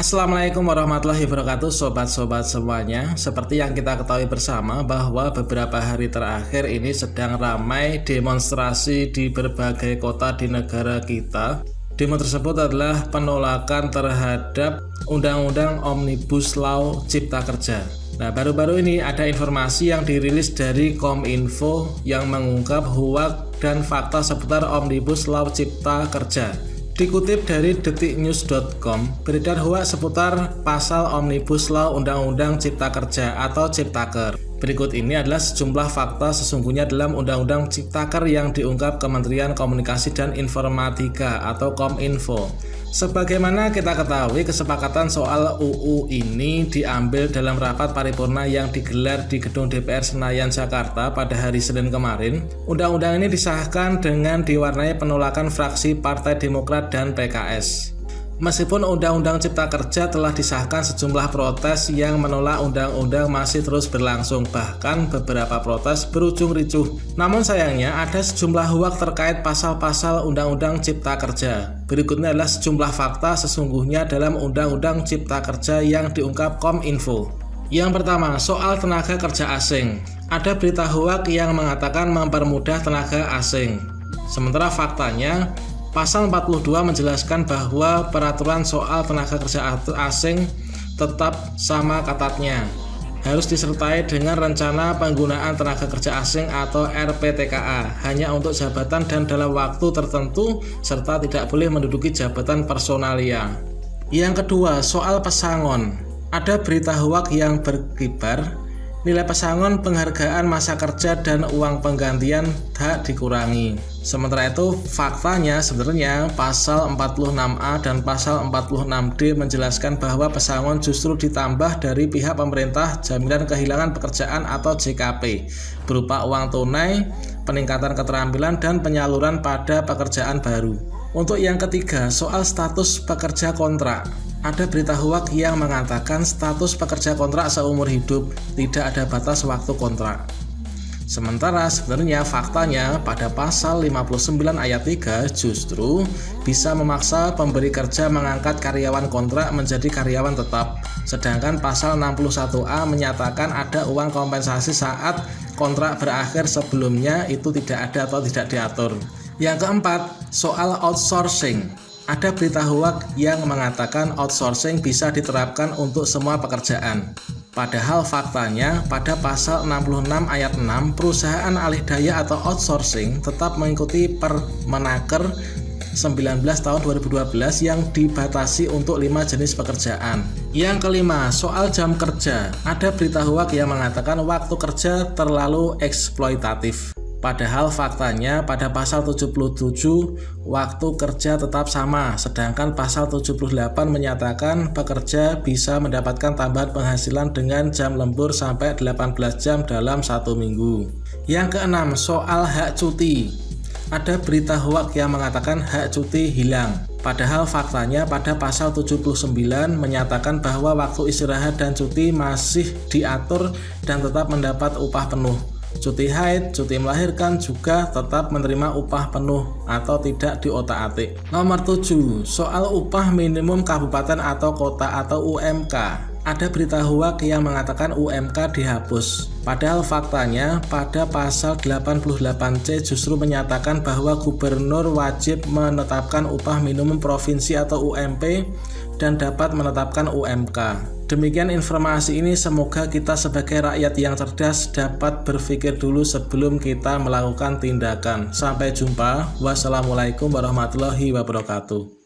Assalamualaikum warahmatullahi wabarakatuh, sobat-sobat semuanya. Seperti yang kita ketahui bersama bahwa beberapa hari terakhir ini sedang ramai demonstrasi di berbagai kota di negara kita. Demo tersebut adalah penolakan terhadap Undang-Undang Omnibus Law Cipta Kerja. Nah, baru-baru ini ada informasi yang dirilis dari Kominfo yang mengungkap hoak dan fakta seputar Omnibus Law Cipta Kerja. Dikutip dari detiknews.com, beredar hoaks seputar pasal Omnibus Law Undang-Undang Cipta Kerja atau Ciptaker. Berikut ini adalah sejumlah fakta sesungguhnya dalam Undang-Undang Ciptaker yang diungkap Kementerian Komunikasi dan Informatika atau Kominfo. Sebagaimana kita ketahui, kesepakatan soal UU ini diambil dalam rapat paripurna yang digelar di Gedung DPR Senayan, Jakarta pada hari Senin kemarin. Undang-undang ini disahkan dengan diwarnai penolakan fraksi Partai Demokrat dan PKS. Meskipun Undang-Undang Cipta Kerja telah disahkan, sejumlah protes yang menolak undang-undang masih terus berlangsung, bahkan beberapa protes berujung ricuh. Namun sayangnya ada sejumlah hoaks terkait pasal-pasal Undang-Undang Cipta Kerja. Berikutnya adalah sejumlah fakta sesungguhnya dalam Undang-Undang Cipta Kerja yang diungkap Kominfo. Yang pertama, soal tenaga kerja asing. Ada berita hoaks yang mengatakan mempermudah tenaga asing. Sementara faktanya, Pasal 42 menjelaskan bahwa peraturan soal tenaga kerja asing tetap sama ketatnya. Harus disertai dengan rencana penggunaan tenaga kerja asing atau RPTKA hanya untuk jabatan dan dalam waktu tertentu serta tidak boleh menduduki jabatan personalia. Yang kedua, soal pesangon. Ada berita hoaks yang berkibar. Nilai pesangon, penghargaan masa kerja, dan uang penggantian hak dikurangi. Sementara itu, faktanya sebenarnya pasal 46A dan pasal 46D menjelaskan bahwa pesangon justru ditambah dari pihak pemerintah jaminan kehilangan pekerjaan atau JKP berupa uang tunai, peningkatan keterampilan, dan penyaluran pada pekerjaan baru. Untuk yang ketiga, soal status pekerja kontrak. Ada berita hoaks yang mengatakan status pekerja kontrak seumur hidup, tidak ada batas waktu kontrak. Sementara sebenarnya faktanya pada pasal 59 ayat 3 justru bisa memaksa pemberi kerja mengangkat karyawan kontrak menjadi karyawan tetap. Sedangkan pasal 61A menyatakan ada uang kompensasi saat kontrak berakhir, sebelumnya itu tidak ada atau tidak diatur. Yang keempat, soal outsourcing. Ada berita hoaks yang mengatakan outsourcing bisa diterapkan untuk semua pekerjaan. Padahal faktanya pada pasal 66 ayat 6 perusahaan alih daya atau outsourcing tetap mengikuti Permenaker 19 tahun 2012 yang dibatasi untuk 5 jenis pekerjaan. Yang kelima, soal jam kerja. Ada berita hoaks yang mengatakan waktu kerja terlalu eksploitatif. Padahal faktanya pada pasal 77 waktu kerja tetap sama, sedangkan pasal 78 menyatakan pekerja bisa mendapatkan tambahan penghasilan dengan jam lembur sampai 18 jam dalam 1 minggu. Yang keenam, soal hak cuti. Ada berita hoaks yang mengatakan hak cuti hilang. Padahal faktanya pada pasal 79 menyatakan bahwa waktu istirahat dan cuti masih diatur dan tetap mendapat upah penuh. Cuti haid, cuti melahirkan juga tetap menerima upah penuh atau tidak diotak-atik. Nomor 7, soal upah minimum kabupaten atau kota atau UMK. Ada berita hoaks yang mengatakan UMK dihapus. Padahal faktanya pada pasal 88C justru menyatakan bahwa gubernur wajib menetapkan upah minimum provinsi atau UMP dan dapat menetapkan UMK. Demikian informasi ini, semoga kita sebagai rakyat yang cerdas dapat berpikir dulu sebelum kita melakukan tindakan. Sampai jumpa. Wassalamualaikum warahmatullahi wabarakatuh.